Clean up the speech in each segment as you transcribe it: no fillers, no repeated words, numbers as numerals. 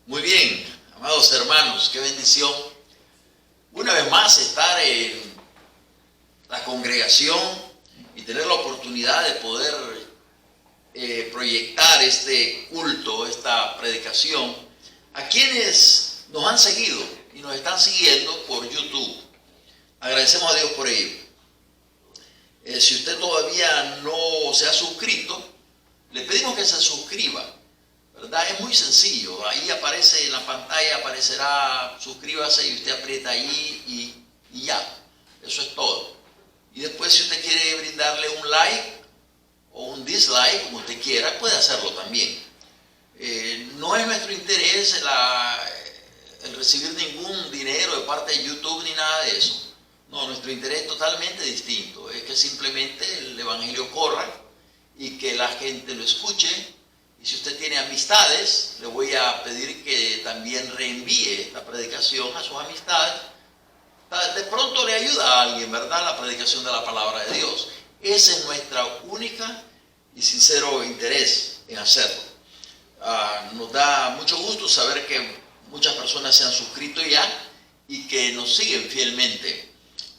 Muy bien, amados hermanos, qué bendición. Una vez más estar en la congregación y tener la oportunidad de poder proyectar este culto, esta predicación, a quienes nos han seguido y nos están siguiendo por YouTube. Agradecemos a Dios por ello. Si usted todavía no se ha suscrito, le pedimos que se suscriba, ¿verdad? Es muy sencillo. Ahí aparece en la pantalla, aparecerá suscríbase y usted aprieta ahí y ya. Eso es todo. Y después, si usted quiere brindarle un like o un dislike, como usted quiera, puede hacerlo también. No es nuestro interés el recibir ningún dinero de parte de YouTube ni nada de eso. No, nuestro interés es totalmente distinto. Es que simplemente el evangelio corra y que la gente lo escuche. Y si usted tiene amistades, le voy a pedir que también reenvíe esta predicación a sus amistades. De pronto le ayuda a alguien, ¿verdad?, la predicación de la palabra de Dios. Ese es nuestra única y sincero interés en hacerlo. Nos da mucho gusto saber que muchas personas se han suscrito ya y que nos siguen fielmente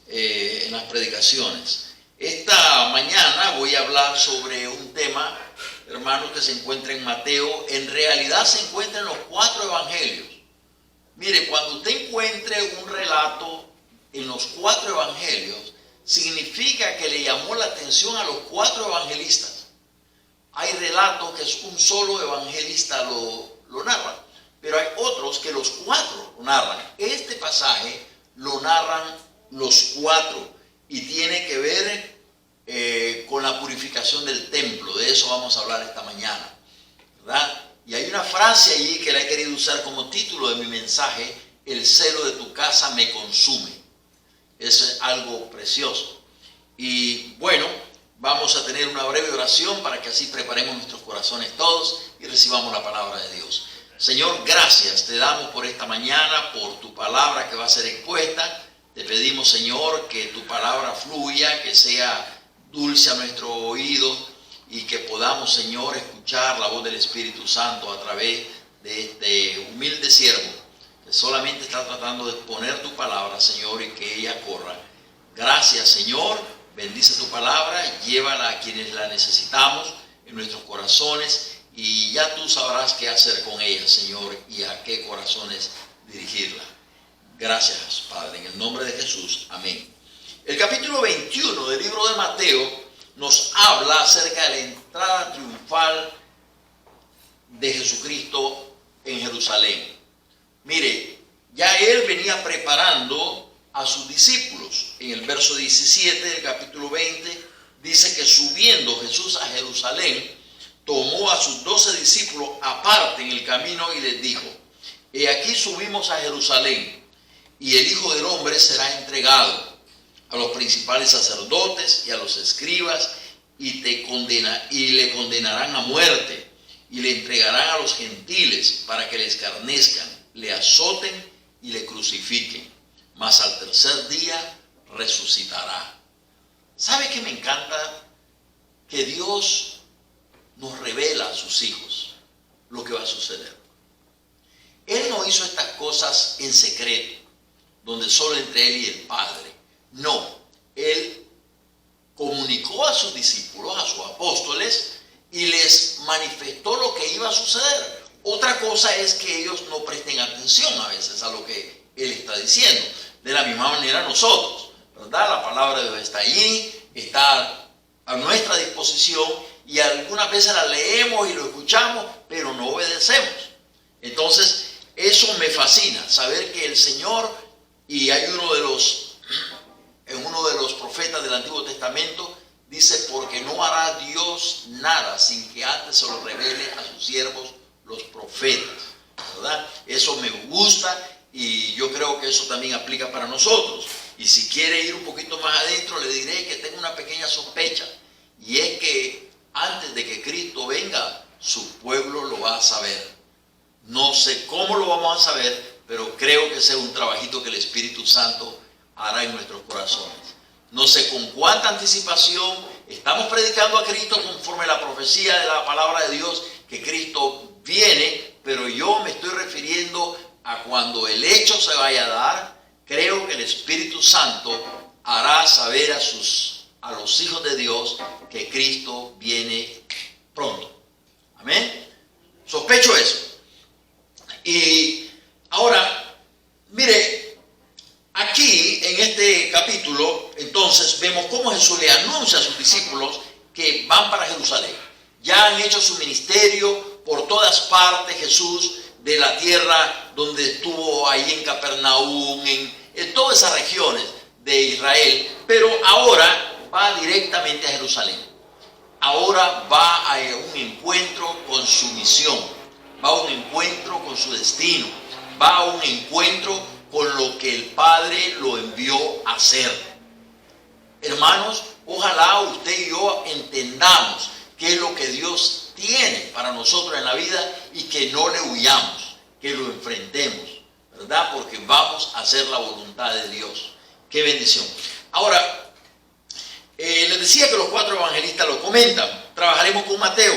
en las predicaciones. Esta mañana voy a hablar sobre un tema, hermanos, que se encuentra en Mateo. En realidad se encuentra en los 4 evangelios. Mire, cuando usted encuentre un relato en los 4 evangelios, significa que le llamó la atención a los 4 evangelistas. Hay relatos que un solo evangelista lo narra, pero hay otros que los 4 lo narran. Este pasaje lo narran los 4 y tiene que ver con la purificación del templo. De eso vamos a hablar esta mañana, ¿verdad? Y hay una frase allí que la he querido usar como título de mi mensaje: el celo de tu casa me consume. Eso es algo precioso. Y bueno, vamos a tener una breve oración para que así preparemos nuestros corazones todos y recibamos la palabra de Dios. Señor, gracias te damos por esta mañana, por tu palabra que va a ser expuesta. Te pedimos, Señor, que tu palabra fluya, que sea dulce a nuestro oído y que podamos, Señor, escuchar la voz del Espíritu Santo a través de este humilde siervo que solamente está tratando de exponer tu palabra, Señor, y que ella corra. Gracias, Señor. Bendice tu palabra, llévala a quienes la necesitamos en nuestros corazones y ya tú sabrás qué hacer con ella, Señor, y a qué corazones dirigirla. Gracias, Padre, en el nombre de Jesús. Amén. El capítulo 21 del libro de Mateo nos habla acerca de la entrada triunfal de Jesucristo en Jerusalén. Mire, ya él venía preparando a sus discípulos. En el verso 17 del capítulo 20 dice que subiendo Jesús a Jerusalén, tomó a sus 12 discípulos aparte en el camino y les dijo: he aquí subimos a Jerusalén, y el Hijo del Hombre será entregado a los principales sacerdotes y a los escribas, y le condenarán a muerte, y le entregarán a los gentiles para que le escarnezcan, le azoten y le crucifiquen, mas al tercer día resucitará. ¿Sabe qué me encanta? Que Dios nos revela a sus hijos lo que va a suceder. Él no hizo estas cosas en secreto, donde solo entre él y el Padre. No, él comunicó a sus discípulos, a sus apóstoles, y les manifestó lo que iba a suceder. Otra cosa es que ellos no presten atención a veces a lo que él está diciendo. De la misma manera nosotros, ¿verdad? La palabra de Dios está allí, está a nuestra disposición, y algunas veces la leemos y lo escuchamos, pero no obedecemos. Entonces, eso me fascina, saber que el Señor, y hay uno de los profetas del Antiguo Testamento, dice: porque no hará Dios nada sin que antes se lo revele a sus siervos los profetas, ¿verdad? Eso me gusta y yo creo que eso también aplica para nosotros. Y si quiere ir un poquito más adentro, le diré que tengo una pequeña sospecha, y es que antes de que Cristo venga, su pueblo lo va a saber. No sé cómo lo vamos a saber, pero creo que ese es un trabajito que el Espíritu Santo hará en nuestros corazones. No sé con cuánta anticipación estamos predicando a Cristo conforme a la profecía de la palabra de Dios, que Cristo viene pero yo me estoy refiriendo a cuando el hecho se vaya a dar. Creo que el Espíritu Santo hará saber a los hijos de Dios que Cristo viene pronto. Amén. Sospecho eso. Y ahora, mire, aquí en este capítulo, entonces vemos cómo Jesús le anuncia a sus discípulos que van para Jerusalén. Ya han hecho su ministerio por todas partes. Jesús, de la tierra donde estuvo ahí en Capernaum, en todas esas regiones de Israel, pero ahora va directamente a Jerusalén. Ahora va a un encuentro con su misión, va a un encuentro con su destino, va a un encuentro con lo que el Padre lo envió a hacer. Hermanos, ojalá usted y yo entendamos qué es lo que Dios tiene para nosotros en la vida y que no le huyamos, que lo enfrentemos, ¿verdad? Porque vamos a hacer la voluntad de Dios. ¡Qué bendición! Ahora, les decía que los 4 evangelistas lo comentan. Trabajaremos con Mateo.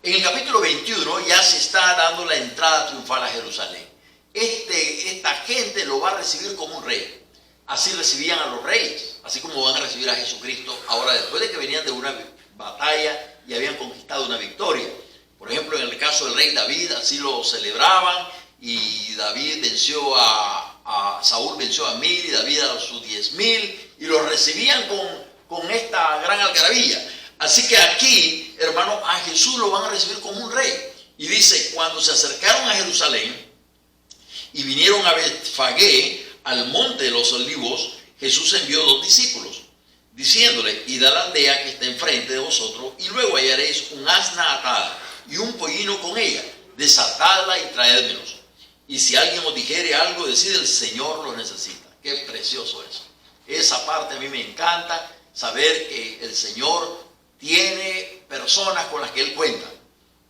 En el capítulo 21 ya se está dando la entrada triunfal a Jerusalén. Esta gente lo va a recibir como un rey. Así recibían a los reyes, así como van a recibir a Jesucristo ahora después de que venían de una batalla y habían conquistado una victoria. Por ejemplo, en el caso del rey David, así lo celebraban, y David venció Saúl venció a 1000 y David a sus 10.000, y los recibían con esta gran algarabía. Así que aquí, hermano, a Jesús lo van a recibir como un rey. Y dice, cuando se acercaron a Jerusalén y vinieron a Betfagé, al monte de los olivos, Jesús envió 2 discípulos, diciéndole, id a la aldea que está enfrente de vosotros, y luego hallaréis un asna atada y un pollino con ella, desatadla y traédmelos. Y si alguien os dijere algo, decid, el Señor lo necesita. Qué precioso eso. Esa parte a mí me encanta, saber que el Señor tiene personas con las que Él cuenta.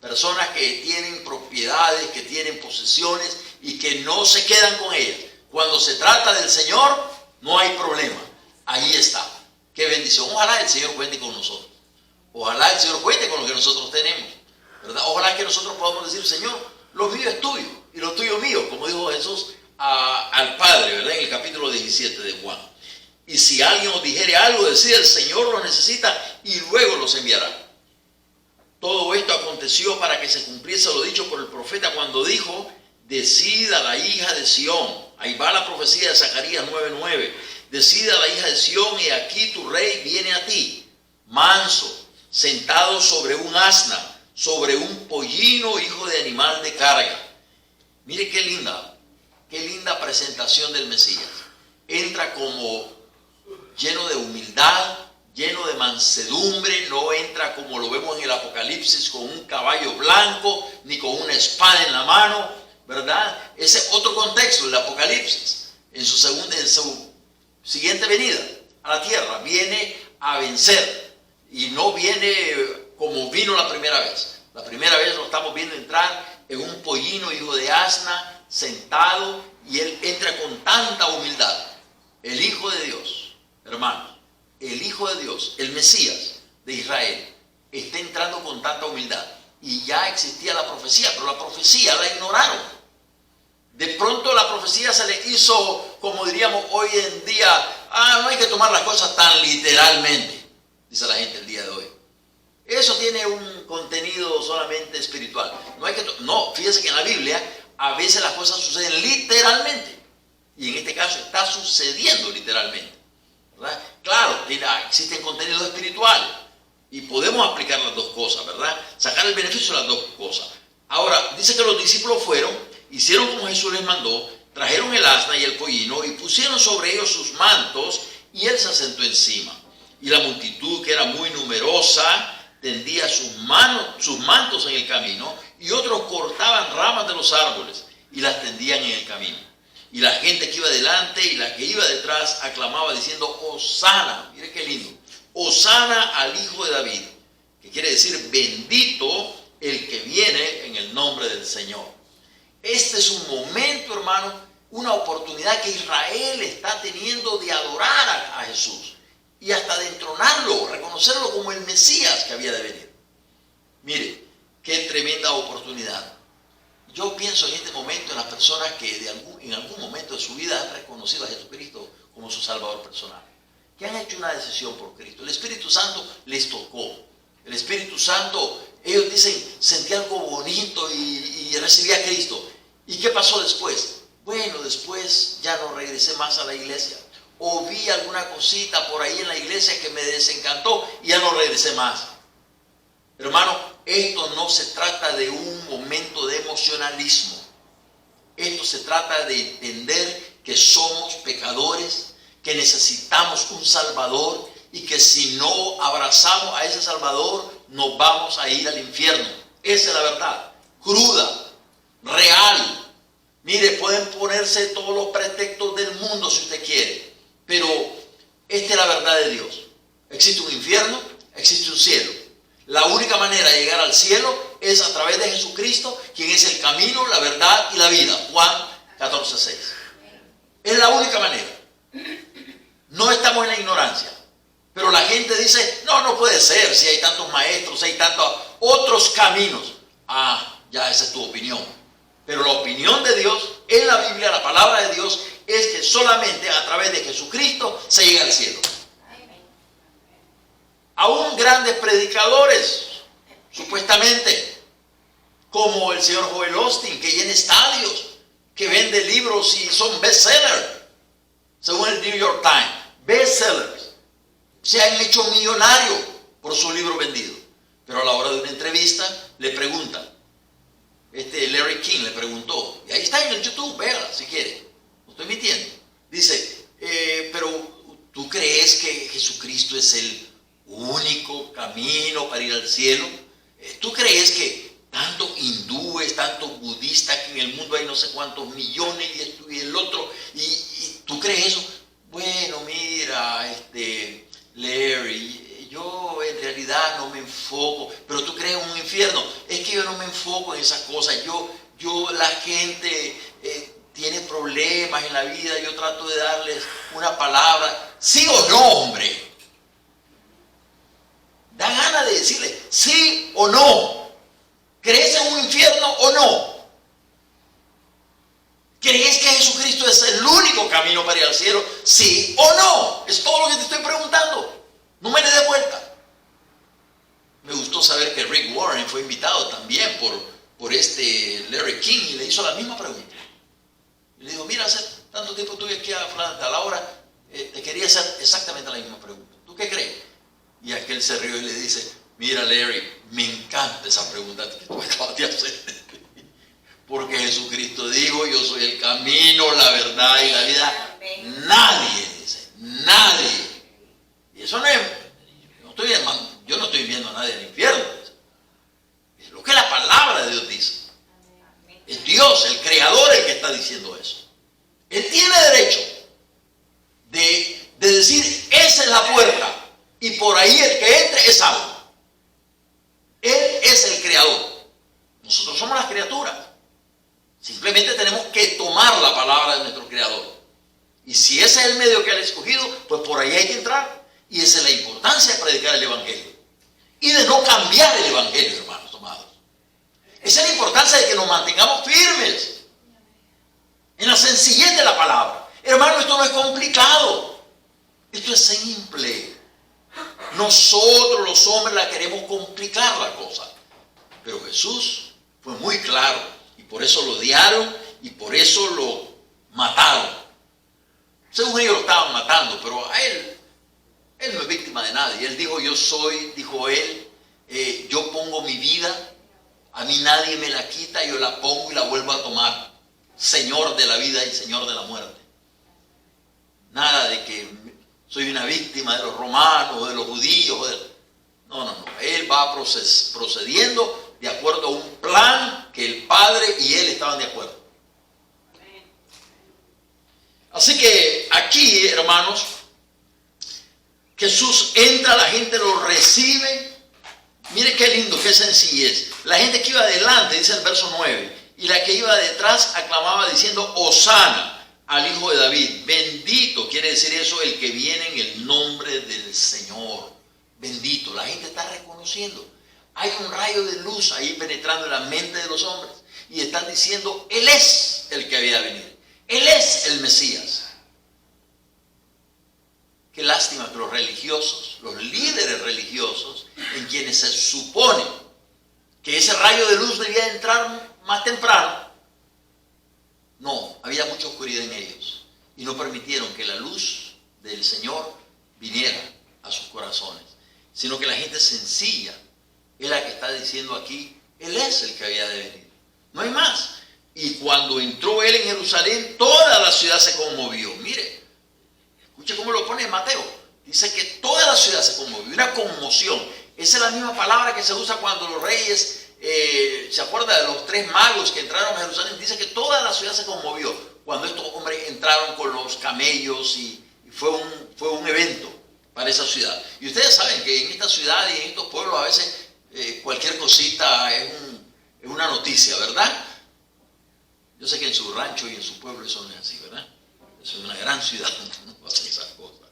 Personas que tienen propiedades, que tienen posesiones y que no se quedan con ellas. Cuando se trata del Señor, no hay problema. Ahí está. Qué bendición. Ojalá el Señor cuente con nosotros. Ojalá el Señor cuente con lo que nosotros tenemos, ¿verdad? Ojalá que nosotros podamos decir, Señor, lo mío es tuyo y lo tuyo mío, como dijo Jesús al Padre, ¿verdad? En el capítulo 17 de Juan. Y si alguien os dijere algo, decid, el Señor lo necesita y luego los enviará. Todo esto aconteció para que se cumpliese lo dicho por el profeta cuando dijo, decid a la hija de Sión. Ahí va la profecía de Zacarías 9:9. Decid a la hija de Sión, y aquí tu rey viene a ti, manso, sentado sobre un asna, sobre un pollino, hijo de animal de carga. Mire qué linda presentación del Mesías. Entra como lleno de humildad, lleno de mansedumbre, no entra como lo vemos en el Apocalipsis con un caballo blanco, ni con una espada en la mano, ¿verdad? Ese es otro contexto, el Apocalipsis, en su siguiente venida a la tierra, viene a vencer y no viene como vino la primera vez. La primera vez lo estamos viendo entrar en un pollino, hijo de asna, sentado, y él entra con tanta humildad. El Hijo de Dios, hermanos, el Hijo de Dios, el Mesías de Israel, está entrando con tanta humildad. Y ya existía la profecía, pero la profecía la ignoraron. De pronto la profecía se le hizo, como diríamos hoy en día, no hay que tomar las cosas tan literalmente, dice la gente el día de hoy. Eso tiene un contenido solamente espiritual. No, fíjese que en la Biblia a veces las cosas suceden literalmente. Y en este caso está sucediendo literalmente, ¿verdad? Claro, existen contenidos espirituales y podemos aplicar las dos cosas, ¿verdad? Sacar el beneficio de las dos cosas. Ahora, dice que los discípulos fueron, hicieron como Jesús les mandó, trajeron el asna y el pollino y pusieron sobre ellos sus mantos, y él se sentó encima. Y la multitud, que era muy numerosa, tendía sus mantos en el camino, y otros cortaban ramas de los árboles y las tendían en el camino. Y la gente que iba delante y la que iba detrás aclamaba diciendo, Hosana, mire qué lindo, Hosana al Hijo de David, que quiere decir bendito el que viene en el nombre del Señor. Este es un momento, hermano, una oportunidad que Israel está teniendo de adorar a Jesús y hasta de entronarlo, reconocerlo como el Mesías que había de venir. Mire, qué tremenda oportunidad. Yo pienso en este momento en las personas que en algún momento de su vida han reconocido a Jesucristo como su Salvador personal, que han hecho una decisión por Cristo. El Espíritu Santo les tocó. El Espíritu Santo, ellos dicen, sentí algo bonito y recibí a Cristo. ¿Y qué pasó después? Bueno, después ya no regresé más a la iglesia. O vi alguna cosita por ahí en la iglesia que me desencantó y ya no regresé más. Hermano, esto no se trata de un momento de emocionalismo. Esto se trata de entender que somos pecadores, que necesitamos un Salvador y que si no abrazamos a ese Salvador, nos vamos a ir al infierno. Esa es la verdad, cruda, real. Mire, pueden ponerse todos los pretextos del mundo si usted quiere, pero esta es la verdad de Dios. Existe un infierno, existe un cielo. La única manera de llegar al cielo es a través de Jesucristo, quien es el camino, la verdad y la vida. Juan 14:6. Es la única manera. No estamos en la ignorancia. Pero la gente dice, no puede ser, si hay tantos maestros, hay tantos otros caminos. Ya esa es tu opinión. Pero la opinión de Dios, en la Biblia, la palabra de Dios, es que solamente a través de Jesucristo se llega al cielo. Aún grandes predicadores, supuestamente, como el señor Joel Osteen, que llena estadios, que vende libros y son bestsellers, según el New York Times, bestsellers, se han hecho millonarios por su libro vendido. Pero a la hora de una entrevista le preguntan, Larry King le preguntó, y ahí está en el YouTube, véala si quiere, no estoy mintiendo. Dice, pero ¿tú crees que Jesucristo es el único camino para ir al cielo? ¿Tú crees que tantos hindúes, tantos budistas, que en el mundo hay no sé cuántos millones y esto y el otro, y tú crees eso? Bueno, mira, Larry, yo en realidad no me enfoco, pero tú crees en un infierno. Es que yo no me enfoco en esas cosas. La gente tiene problemas en la vida, yo trato de darles una palabra. ¿Sí o no, hombre? Da ganas de decirle sí o no. ¿Crees en un infierno o no? ¿Crees que Jesucristo es el único camino para ir al cielo? ¿Sí o no? Es todo lo que te estoy preguntando. No me le dé vuelta. Me gustó saber que Rick Warren fue invitado también por Larry King y le hizo la misma pregunta. Y le dijo, mira, hace tanto tiempo estuve aquí a la hora, te quería hacer exactamente la misma pregunta. ¿Tú qué crees? Y aquel se rió y le dice, mira Larry, me encanta esa pregunta que tú acabas de hacer. Porque Jesucristo dijo, yo soy el camino, la verdad y la vida. Nadie, dice, nadie. Y eso no es, yo no estoy viendo a nadie en el infierno. Es lo que la palabra de Dios dice. Es Dios, el Creador, el que está diciendo eso. Él tiene derecho de decir, esa es la puerta. Y por ahí el que entre es salvo. Él es el Creador. Nosotros somos las criaturas. Simplemente tenemos que tomar la palabra de nuestro Creador. Y si ese es el medio que ha escogido, pues por ahí hay que entrar. Y esa es la importancia de predicar el Evangelio. Y de no cambiar el Evangelio, hermanos amados. Esa es la importancia de que nos mantengamos firmes en la sencillez de la palabra. Hermano, esto no es complicado. Esto es simple. Nosotros los hombres la queremos complicar la cosa. Pero Jesús fue muy claro. Y por eso lo odiaron y por eso lo mataron. Según ellos lo estaban matando, pero a él no es víctima de nadie. Él dijo, dijo él, yo pongo mi vida, a mí nadie me la quita, yo la pongo y la vuelvo a tomar. Señor de la vida y Señor de la muerte. Nada de que soy una víctima de los romanos o de los judíos. No. Él va procediendo de acuerdo a un plan que el Padre y Él estaban de acuerdo. Así que aquí, hermanos, Jesús entra, la gente lo recibe. Mire qué lindo, qué sencillez. La gente que iba adelante, dice el verso 9, y la que iba detrás aclamaba diciendo, Hosana al Hijo de David. Bendito, quiere decir eso, el que viene en el nombre del Señor. Bendito, la gente está reconociendo. Hay un rayo de luz ahí penetrando en la mente de los hombres. y están diciendo, Él es el que había de venir. Él es el Mesías. Qué lástima que los religiosos, los líderes religiosos, en quienes se supone que ese rayo de luz debía entrar más temprano, no, había mucha oscuridad en ellos y no permitieron que la luz del Señor viniera a sus corazones, sino que la gente sencilla es la que está diciendo aquí, Él es el que había de venir, no hay más. Y cuando entró Él en Jerusalén, toda la ciudad se conmovió. Mire, escuche cómo lo pone Mateo, dice que toda la ciudad se conmovió, una conmoción. Esa es la misma palabra que se usa cuando los reyes, se acuerda de los 3 magos que entraron a Jerusalén, dice que toda la ciudad se conmovió cuando estos hombres entraron con los camellos y fue un evento para esa ciudad. Y ustedes saben que en esta ciudad y en estos pueblos a veces cualquier cosita es una noticia, ¿verdad? Yo sé que en su rancho y en su pueblo eso no es así, ¿verdad? Es una gran ciudad, no pasan esas cosas.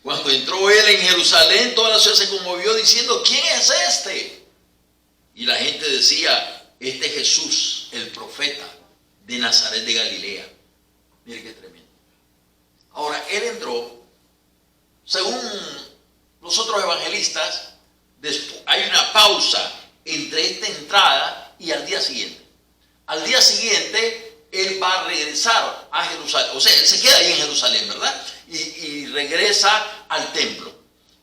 Cuando entró Él en Jerusalén, toda la ciudad se conmovió diciendo, ¿quién es este? Y la gente decía, este es Jesús, el profeta de Nazaret de Galilea. Mire qué tremendo. Ahora, Él entró, según los otros evangelistas, hay una pausa entre esta entrada y al día siguiente. Al día siguiente, Él va a regresar a Jerusalén. O sea, Él se queda ahí en Jerusalén, ¿verdad? Y regresa al templo.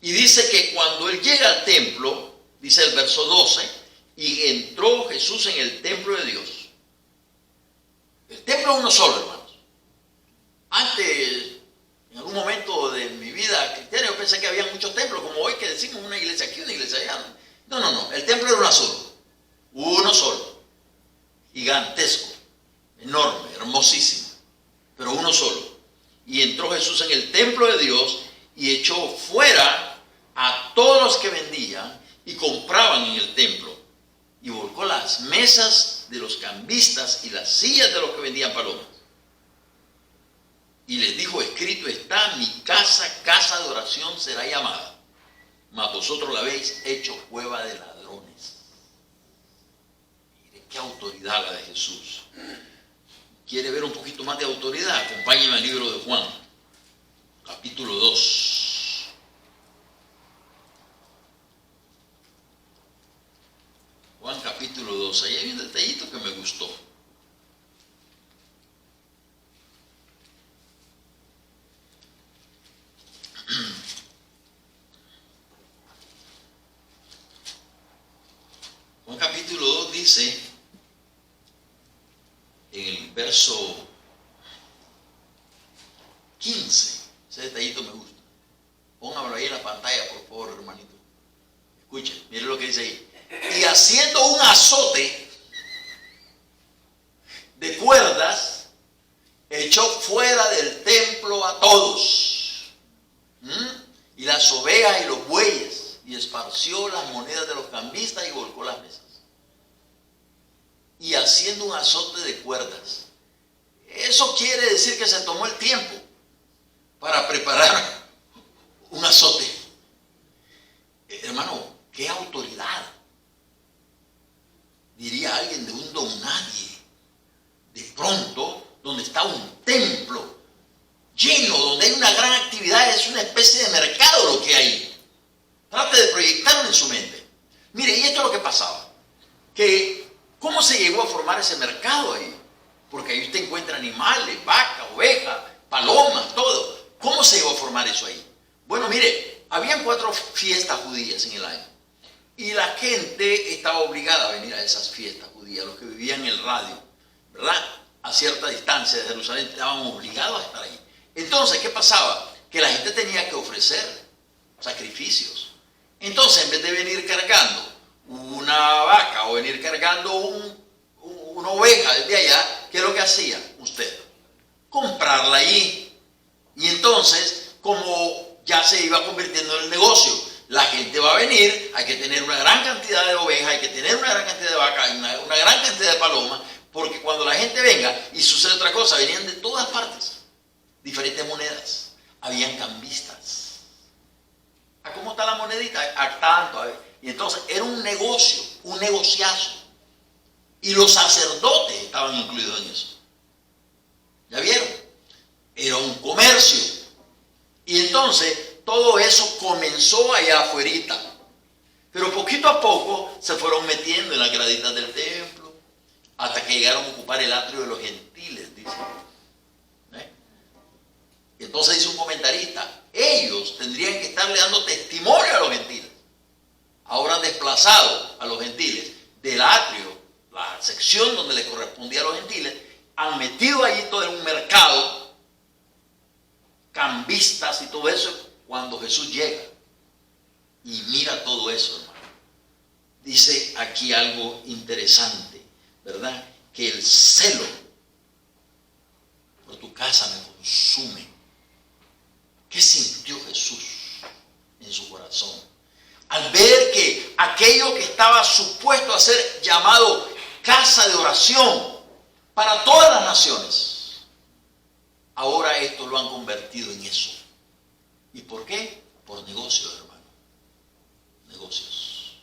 Y dice que cuando Él llega al templo, dice el verso 12, y entró Jesús en el templo de Dios. El templo es uno solo, hermanos. Antes, en algún momento de mi vida cristiana, yo pensé que había muchos templos, como hoy que decimos una iglesia aquí, una iglesia allá. No. El templo era uno solo. Gigantesco, enorme, hermosísimo, pero uno solo. Y entró Jesús en el templo de Dios y echó fuera a todos los que vendían y compraban en el templo. Y volcó las mesas de los cambistas y las sillas de los que vendían palomas. Y les dijo, escrito está, mi casa, casa de oración será llamada, mas vosotros la habéis hecho cueva de ladrones. Mire qué autoridad la de Jesús. ¿Quiere ver un poquito más de autoridad? Acompáñenme al libro de Juan, capítulo 2. Juan capítulo 2, ahí hay un detallito que me gustó. Juan capítulo 2 dice, en el verso 15, ese detallito me gusta. Póngamelo ahí en la pantalla, por favor, hermanito. Escuchen, miren lo que dice ahí. Y haciendo un azote de cuerdas, echó fuera del templo a todos, y las ovejas y los bueyes, y esparció las monedas de los cambistas y volcó las mesas. Y haciendo un azote de cuerdas. Eso quiere decir que se tomó el tiempo para preparar un azote. Hermano, qué autoridad. Diría alguien de un don nadie. De pronto, donde está un templo lleno, donde hay una gran actividad, es una especie de mercado lo que hay. Trate de proyectarlo en su mente. Mire, y esto es lo que pasaba. Que, ¿cómo se llegó a formar ese mercado ahí? Porque ahí usted encuentra animales, vacas, ovejas, palomas, todo. ¿Cómo se llegó a formar eso ahí? Bueno, mire, habían 4 fiestas judías en el año. Y la gente estaba obligada a venir a esas fiestas judías, los que vivían en el radio, ¿verdad? A cierta distancia de Jerusalén, estaban obligados a estar ahí. Entonces, ¿qué pasaba? Que la gente tenía que ofrecer sacrificios. Entonces, en vez de venir cargando una vaca o venir cargando una oveja desde allá, ¿qué es lo que hacía usted? Comprarla allí. Y entonces, como ya se iba convirtiendo en el negocio, la gente va a venir, hay que tener una gran cantidad de ovejas, hay que tener una gran cantidad de vacas, una gran cantidad de palomas, porque cuando la gente venga y sucede otra cosa, venían de todas partes, diferentes monedas, habían cambistas. ¿A cómo está la monedita? A tanto, a ver. Y entonces era un negocio, un negociazo. Y los sacerdotes estaban incluidos en eso. ¿Ya vieron? Era un comercio. Y entonces todo eso comenzó allá afuera. Pero poquito a poco se fueron metiendo en las graditas del templo hasta que llegaron a ocupar el atrio de los gentiles, dice. Entonces dice un comentarista, ellos tendrían que estarle dando testimonio a los gentiles. Ahora han desplazado a los gentiles del atrio, la sección donde le correspondía a los gentiles, han metido allí todo en un mercado, cambistas y todo eso, cuando Jesús llega. Y mira todo eso, hermano. Dice aquí algo interesante, ¿verdad? Que el celo por tu casa me consume. ¿Qué sintió Jesús en su corazón? Al ver que aquello que estaba supuesto a ser llamado casa de oración para todas las naciones, ahora esto lo han convertido en eso. ¿Y por qué? Por negocios, hermano. Negocios.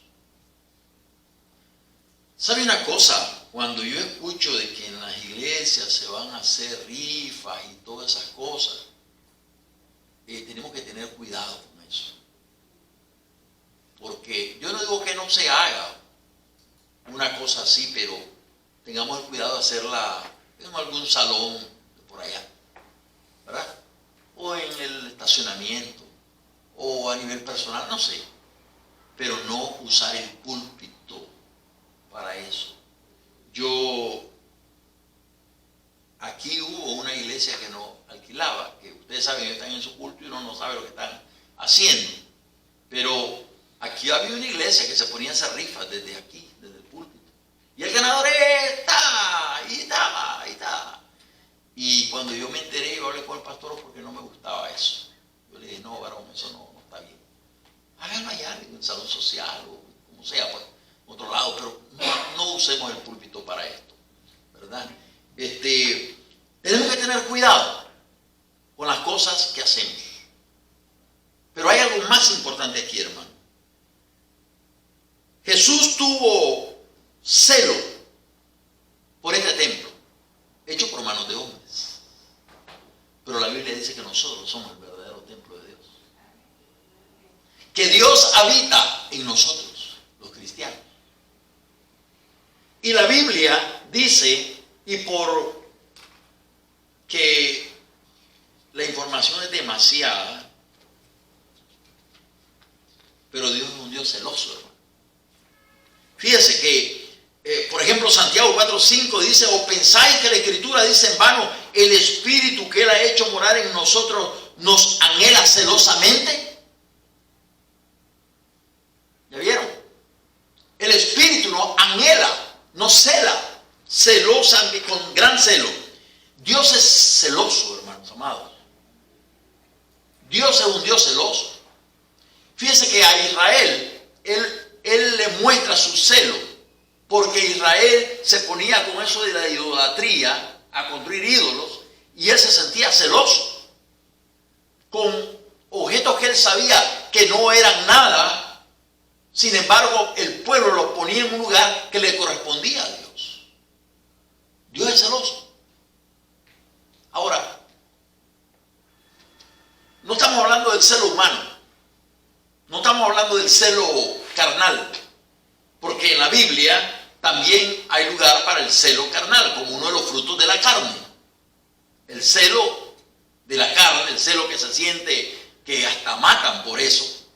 ¿Sabe una cosa? Cuando yo escucho de que en las iglesias se van a hacer rifas y todas esas cosas, tenemos que tener cuidado con eso. Porque yo no digo que no se haga una cosa así, pero tengamos el cuidado de hacerla en algún salón de por allá, ¿verdad? O en el estacionamiento, o a nivel personal, no sé. Pero no usar el púlpito para eso. Aquí hubo una iglesia que no alquilaba, que ustedes saben que están en su culto y uno no sabe lo que están haciendo. Pero aquí había una iglesia que se ponía a hacer rifas desde aquí, desde el púlpito. Y el ganador está, y está, y está. Y cuando yo me enteré, yo hablé con el pastor porque no me gustaba eso. Yo le dije, no, varón, eso no está bien. Háganlo allá en el salón social o como sea, pues, otro lado, pero no usemos el púlpito para esto, ¿verdad? Tenemos que tener cuidado con las cosas que hacemos. Pero hay algo más importante aquí, hermano. Jesús tuvo celo por este templo, hecho por manos de hombres. Pero la Biblia dice que nosotros somos el verdadero templo de Dios. Que Dios habita en nosotros, los cristianos. Y la Biblia dice, y por que la información es demasiada, pero Dios es un Dios celoso, hermano. Fíjese que, por ejemplo, Santiago 4:5 dice, ¿o pensáis que la Escritura dice en vano, el Espíritu que Él ha hecho morar en nosotros nos anhela celosamente? ¿Ya vieron? El Espíritu nos anhela, nos cela, celosa, con gran celo. Dios es celoso, hermanos amados. Dios es un Dios celoso. Fíjense que a Israel, Él le muestra su celo, porque Israel se ponía con eso de la idolatría, a construir ídolos, y Él se sentía celoso, con objetos que Él sabía que no eran nada. Sin embargo, el pueblo los ponía en un lugar que le correspondía a Dios. Dios es celoso. Ahora, no estamos hablando del celo humano, no estamos hablando del celo carnal, porque en la Biblia también hay lugar para el celo carnal, como uno de los frutos de la carne. El celo de la carne, el celo que se siente que hasta matan por eso.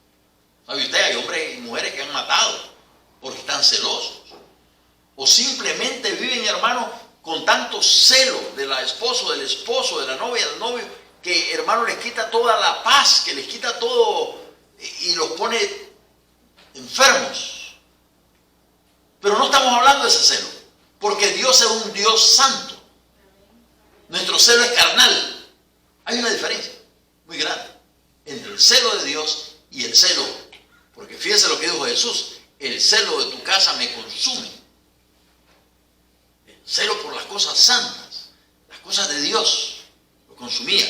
¿Sabe usted? Hay hombres y mujeres que han matado porque están celosos. O simplemente viven, hermano, con tanto celo de la esposa, del esposo, de la novia, del novio, que, hermano, les quita toda la paz, que les quita todo y los pone enfermos. Pero no estamos hablando de ese celo, porque Dios es un Dios santo. Nuestro celo es carnal. Hay una diferencia muy grande entre el celo de Dios y el celo. Porque fíjense lo que dijo Jesús, el celo de tu casa me consume. El celo por las cosas santas, las cosas de Dios, lo consumía.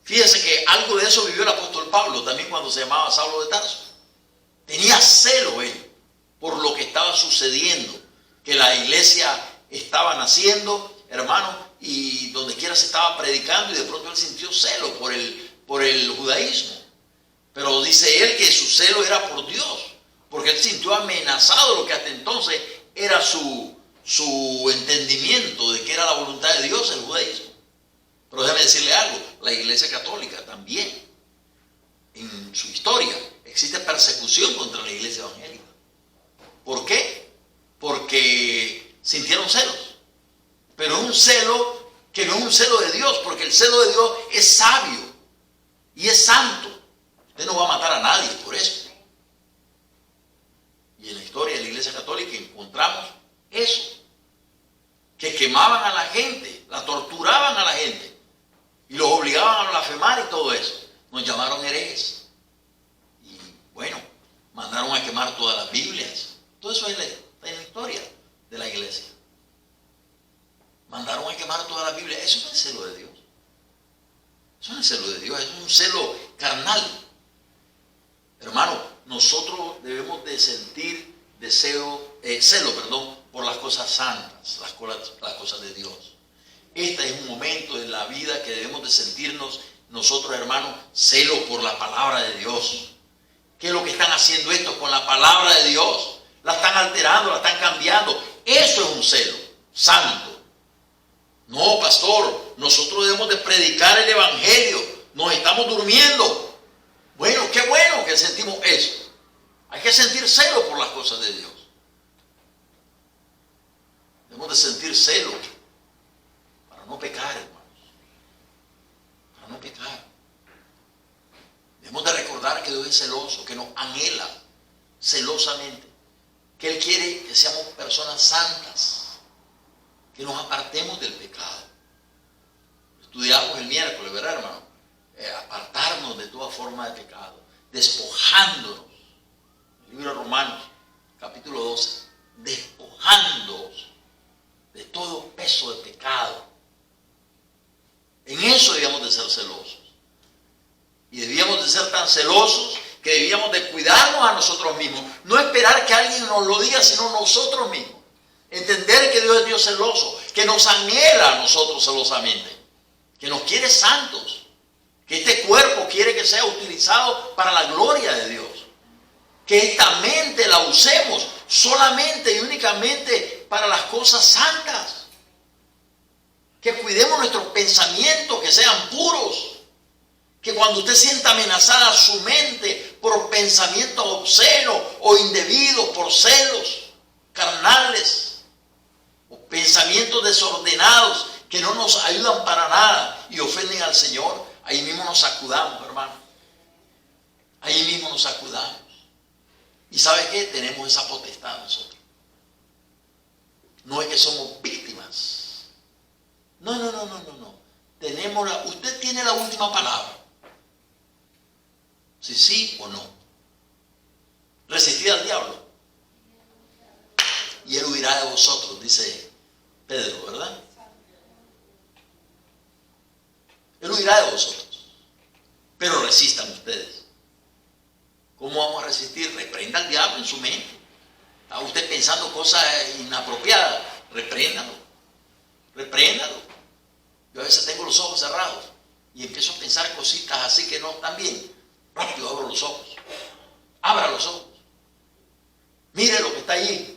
Fíjense que algo de eso vivió el apóstol Pablo también cuando se llamaba Saulo de Tarso. Tenía celo él por lo que estaba sucediendo, que la iglesia estaba naciendo, hermano, y donde quiera se estaba predicando, y de pronto él sintió celo por el judaísmo. Pero dice él que su celo era por Dios, porque él sintió amenazado lo que hasta entonces era su entendimiento de que era la voluntad de Dios, el judaísmo. Pero déjame decirle algo, la iglesia católica también, en su historia, existe persecución contra la iglesia evangélica. ¿Por qué? Porque sintieron celos. Pero es un celo que no es un celo de Dios, porque el celo de Dios es sabio y es santo. Usted no va a matar a nadie por eso. Y en la historia de la iglesia católica encontramos eso. Que quemaban a la gente, la torturaban a la gente y los obligaban a blasfemar y todo eso. Nos llamaron herejes. Y bueno, mandaron a quemar todas las Biblias. Todo eso está en la historia de la iglesia. Mandaron a quemar todas las Biblias. Eso no es celo de Dios. Eso no es celo de Dios, es un celo carnal. Hermano, nosotros debemos de sentir celo, por las cosas santas, las cosas de Dios. Este es un momento en la vida que debemos de sentirnos nosotros, hermanos, celo por la palabra de Dios. ¿Qué es lo que están haciendo esto con la palabra de Dios? La están alterando, la están cambiando. Eso es un celo santo. No, pastor, nosotros debemos de predicar el evangelio. Nos estamos durmiendo. Bueno, qué bueno que sentimos eso. Hay que sentir celo por las cosas de Dios. Debemos de sentir celo para no pecar, hermanos. Para no pecar. Debemos de recordar que Dios es celoso, que nos anhela celosamente. Que Él quiere que seamos personas santas. Que nos apartemos del pecado. Estudiamos el miércoles, ¿verdad, hermano? Apartarnos de toda forma de pecado. Despojándonos. El libro de Romanos, capítulo 12. Despojándonos de todo peso de pecado. En eso debíamos de ser celosos. Y debíamos de ser tan celosos que debíamos de cuidarnos a nosotros mismos. No esperar que alguien nos lo diga, sino nosotros mismos. Entender que Dios es Dios celoso, que nos anhela a nosotros celosamente, que nos quiere santos, que este cuerpo quiere que sea utilizado para la gloria de Dios, que esta mente la usemos solamente y únicamente para las cosas santas, que cuidemos nuestros pensamientos, que sean puros, que cuando usted sienta amenazada su mente por pensamientos obscenos o indebidos, por celos carnales, o pensamientos desordenados que no nos ayudan para nada y ofenden al Señor, ahí mismo nos sacudamos, hermano. Ahí mismo nos sacudamos. ¿Y sabe qué? Tenemos esa potestad nosotros. No es que somos víctimas. No. Usted tiene la última palabra. Si sí o no. Resistid al diablo y él huirá de vosotros, dice Pedro, ¿verdad? Él huirá de vosotros. Pero resistan ustedes. ¿Cómo vamos a resistir? Reprenda al diablo en su mente. ¿Está usted pensando cosas inapropiadas? Repréndalo. Yo a veces tengo los ojos cerrados y empiezo a pensar cositas así que no están bien. Rápido abro los ojos. Abra los ojos. Mire lo que está allí.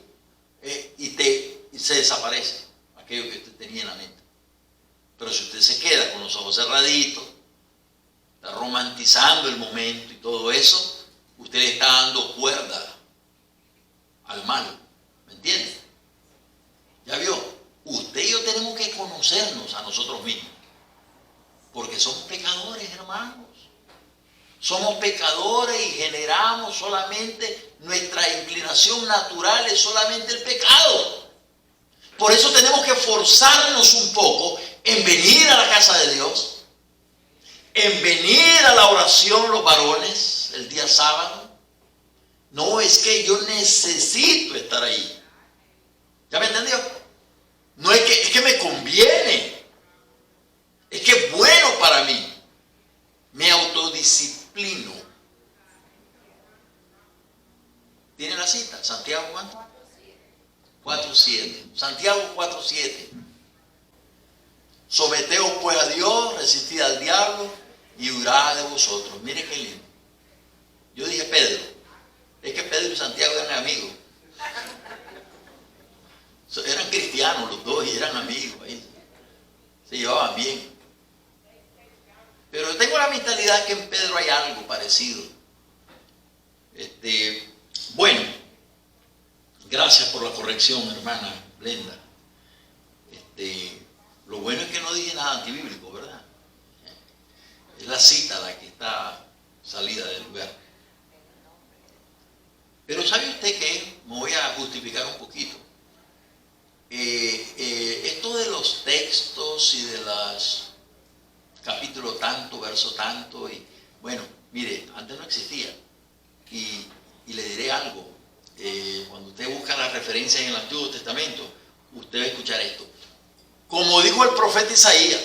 Y se desaparece aquello que usted tenía en la mente. Pero si usted se queda con los ojos cerraditos, está romantizando el momento y todo eso, usted le está dando cuerda al mal. ¿Me entiende? ¿Ya vio? Usted y yo tenemos que conocernos a nosotros mismos. Porque somos pecadores, hermanos. Somos pecadores y generamos solamente, nuestra inclinación natural es solamente el pecado. Por eso tenemos que esforzarnos un poco en venir a la casa de Dios, en venir a la oración los varones el día sábado. No es que yo necesito estar ahí. ¿Ya me entendió? No es que me conviene. Es que es bueno para mí. Me autodisciplino. ¿Tiene la cita? Santiago, ¿cuánto? 4:7. 4:7. Santiago 4:7. Someteos pues a Dios, resistid al diablo y huirá de vosotros. Mire qué lindo. Yo dije Pedro. Es que Pedro y Santiago eran amigos. Eran cristianos los dos y eran amigos. Ahí se llevaban bien. Pero tengo la mentalidad que en Pedro hay algo parecido. Bueno, gracias por la corrección, hermana Brenda. Lo bueno es que no dije nada antibíblico, ¿verdad? Es la cita la que está salida del lugar. Pero ¿sabe usted qué? Me voy a justificar un poquito. Esto de los textos y de las capítulo tanto, verso tanto, y bueno, mire, antes no existía. Y le diré algo, cuando usted busca las referencias en el Antiguo Testamento, usted va a escuchar esto. Como dijo el profeta Isaías.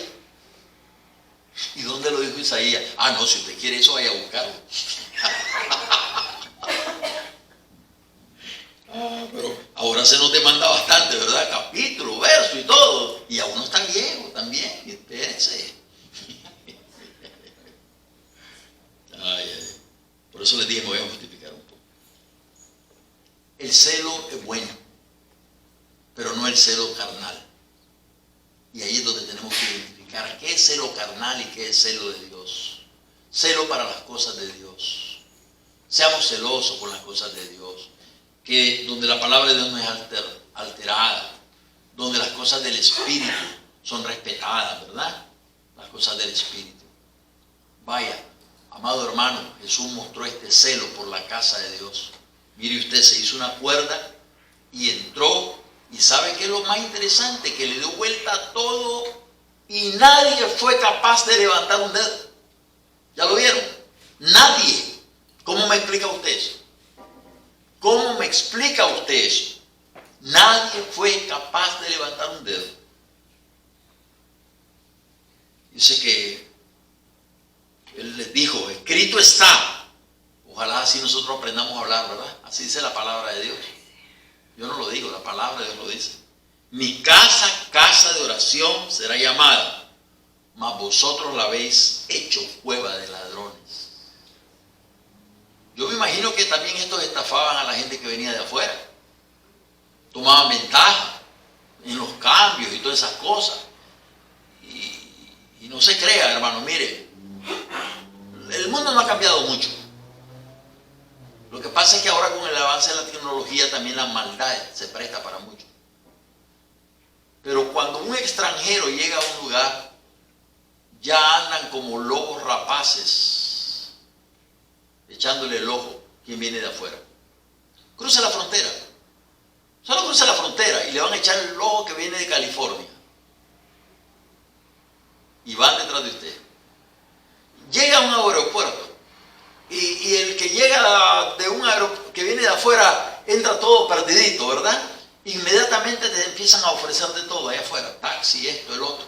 ¿Y dónde lo dijo Isaías? Ah, no, si usted quiere eso, vaya a buscarlo. Pero ahora se nos demanda bastante, ¿verdad? Capítulo, verso y todo. Y a uno está viejo también, espérense. Por eso les dije, me voy a justificar un poco. El celo es bueno, pero no el celo carnal. Y ahí es donde tenemos que identificar qué es celo carnal y qué es celo de Dios. Celo para las cosas de Dios. Seamos celosos con las cosas de Dios. Que donde la palabra de Dios no es alterada, donde las cosas del Espíritu son respetadas, ¿verdad? Las cosas del Espíritu. Vaya, amado hermano, Jesús mostró este celo por la casa de Dios. Mire usted, se hizo una cuerda y entró. Y ¿sabe qué es lo más interesante? Que le dio vuelta a todo y nadie fue capaz de levantar un dedo. ¿Ya lo vieron? Nadie. ¿Cómo me explica usted eso? ¿Cómo me explica usted eso? Nadie fue capaz de levantar un dedo. Dice que Él les dijo, escrito está. Ojalá así nosotros aprendamos a hablar, ¿verdad? Así dice la palabra de Dios. Yo no lo digo, la palabra de Dios lo dice. Mi casa, casa de oración será llamada, mas vosotros la habéis hecho cueva de ladrones. Yo me imagino que también estos estafaban a la gente que venía de afuera. Tomaban ventaja en los cambios y todas esas cosas. Y no se crea, hermano, mire, el mundo no ha cambiado mucho. Lo que pasa es que ahora con el avance de la tecnología también la maldad se presta para mucho. Pero cuando un extranjero llega a un lugar, ya andan como lobos rapaces, echándole el ojo quien viene de afuera. Cruza la frontera. Solo cruza la frontera y le van a echar el ojo que viene de California. Y van detrás de usted. Llega a un aeropuerto. Y el que llega de un aeropuerto que viene de afuera entra todo perdidito, ¿verdad? Inmediatamente te empiezan a ofrecer de todo allá afuera, taxi, esto, el otro.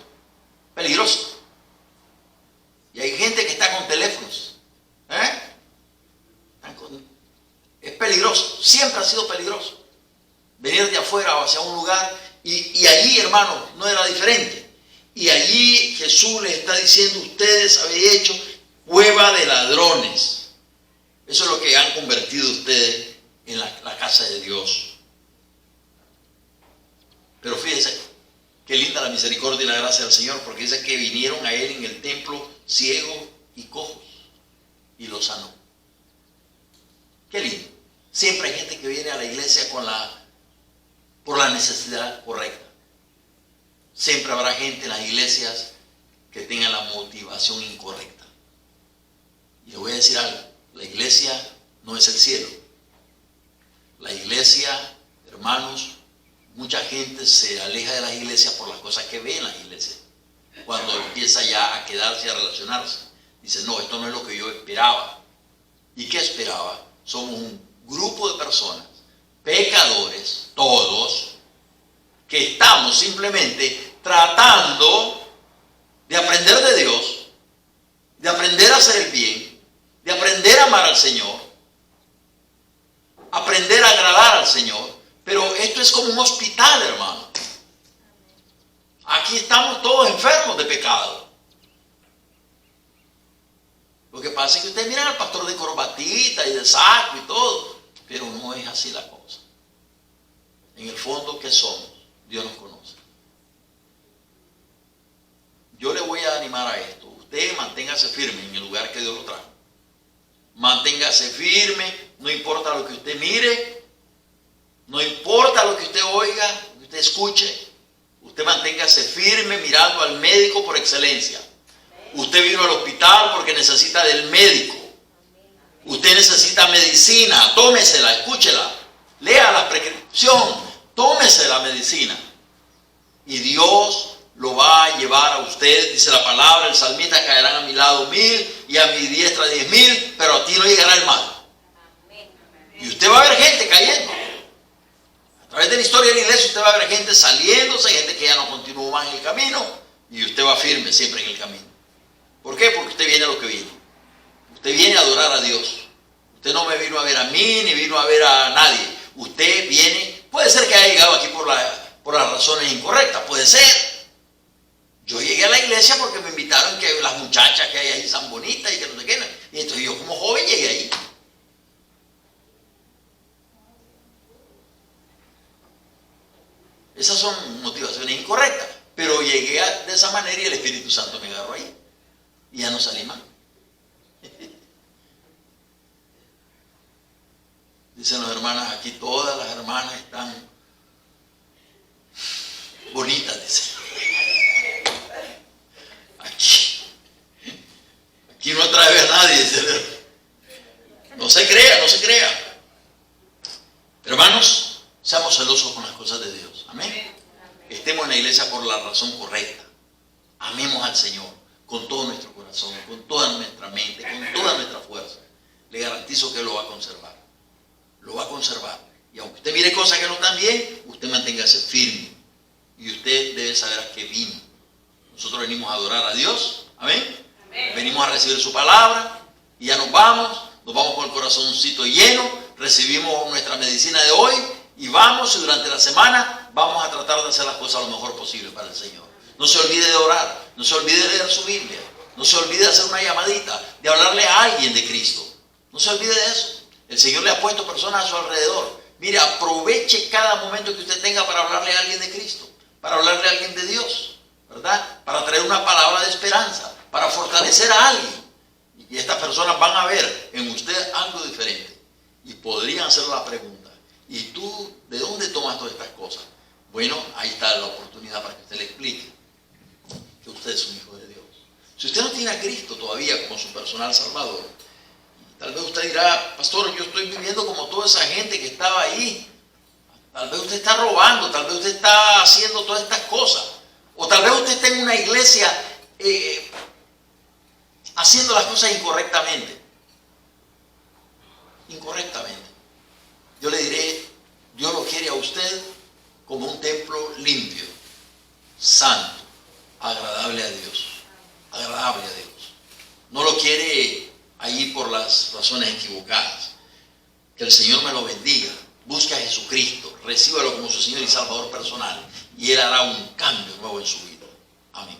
Peligroso. Y hay gente que está con teléfonos. Es peligroso, siempre ha sido peligroso. Venir de afuera hacia un lugar y allí, hermano, no era diferente. Y allí Jesús les está diciendo, ustedes habéis hecho cueva de ladrones. Eso es lo que han convertido ustedes en la casa de Dios. Pero fíjense, qué linda la misericordia y la gracia del Señor, porque dice que vinieron a Él en el templo ciegos y cojos y los sanó. Qué lindo. Siempre hay gente que viene a la iglesia por la necesidad correcta. Siempre habrá gente en las iglesias que tenga la motivación incorrecta. Y le voy a decir algo. La iglesia no es el cielo. La iglesia, hermanos, mucha gente se aleja de las iglesias por las cosas que ve en las iglesias. Cuando empieza ya a quedarse, a relacionarse. Dice, no, esto no es lo que yo esperaba. ¿Y qué esperaba? Somos un grupo de personas, pecadores, todos, que estamos simplemente tratando de aprender de Dios, de aprender a hacer el bien, de aprender a amar al Señor, aprender a agradar al Señor, Pero esto es como un hospital, hermano. Aquí estamos todos enfermos de pecado. Lo que pasa es que ustedes miran al pastor de corbatita y de saco y todo, pero no es así la cosa. En el fondo, ¿qué somos? Dios nos conoce. Yo le voy a animar a esto. Usted manténgase firme en el lugar que Dios lo trajo. Manténgase firme, no importa lo que usted mire, no importa lo que usted oiga, lo que usted escuche. Usted manténgase firme mirando al médico por excelencia. Usted vino al hospital porque necesita del médico. Usted necesita medicina, tómesela, escúchela. Lea la prescripción, tómese la medicina. Y Dios lo va a llevar a usted, dice la palabra, el salmista: caerán a mi lado 1000 y a mi diestra 10,000, pero a ti no llegará el mal. Y usted va a ver gente cayendo. A través de la historia de la iglesia usted va a ver gente saliéndose, gente que ya no continuó más en el camino, y usted va firme siempre en el camino. ¿Por qué? Porque usted viene a lo que vino. Usted viene a adorar a Dios. Usted no me vino a ver a mí, ni vino a ver a nadie. Usted viene, puede ser que haya llegado aquí por las razones incorrectas, puede ser. Yo llegué a la iglesia porque me invitaron, que las muchachas que hay ahí son bonitas y que no sé qué. Y entonces yo como joven llegué ahí. Esas son motivaciones incorrectas. Pero llegué de esa manera y el Espíritu Santo me agarró ahí. Y ya no salí más. Dicen las hermanas aquí, todas las hermanas están bonitas, dicen. Aquí no atrae a nadie, dice. No se crea, no se crea. Hermanos, seamos celosos con las cosas de Dios. Amén. Estemos en la iglesia por la razón correcta. Amemos al Señor con todo nuestro corazón, con toda nuestra mente, con toda nuestra fuerza. Le garantizo que lo va a conservar. Lo va a conservar. Y aunque usted mire cosas que no están bien, usted manténgase firme. Y usted debe saber a qué vino. Nosotros venimos a adorar a Dios. Amén. Amén. Venimos a recibir su palabra y ya nos vamos con el corazoncito lleno, recibimos nuestra medicina de hoy y vamos, y durante la semana vamos a tratar de hacer las cosas lo mejor posible para el Señor. No se olvide de orar, no se olvide de leer su Biblia, no se olvide de hacer una llamadita, de hablarle a alguien de Cristo. No se olvide de eso. El Señor le ha puesto personas a su alrededor. Mire, aproveche cada momento que usted tenga para hablarle a alguien de Cristo, para hablarle a alguien de Dios, ¿verdad? Para traer una palabra de esperanza, para fortalecer a alguien. Y estas personas van a ver en usted algo diferente. Y podrían hacer la pregunta: ¿y tú de dónde tomas todas estas cosas? Bueno, ahí está la oportunidad para que usted le explique que usted es un hijo de Dios. Si usted no tiene a Cristo todavía como su personal salvador, tal vez usted dirá: pastor, yo estoy viviendo como toda esa gente que estaba ahí. Tal vez usted está robando, tal vez usted está haciendo todas estas cosas. O tal vez usted está en una iglesia haciendo las cosas incorrectamente. Incorrectamente. Yo le diré: Dios lo quiere a usted como un templo limpio, santo, agradable a Dios. Agradable a Dios. No lo quiere allí por las razones equivocadas. Que el Señor me lo bendiga. Busque a Jesucristo, recíbalo como su Señor y Salvador personal, y Él hará un cambio nuevo en su vida. Amén.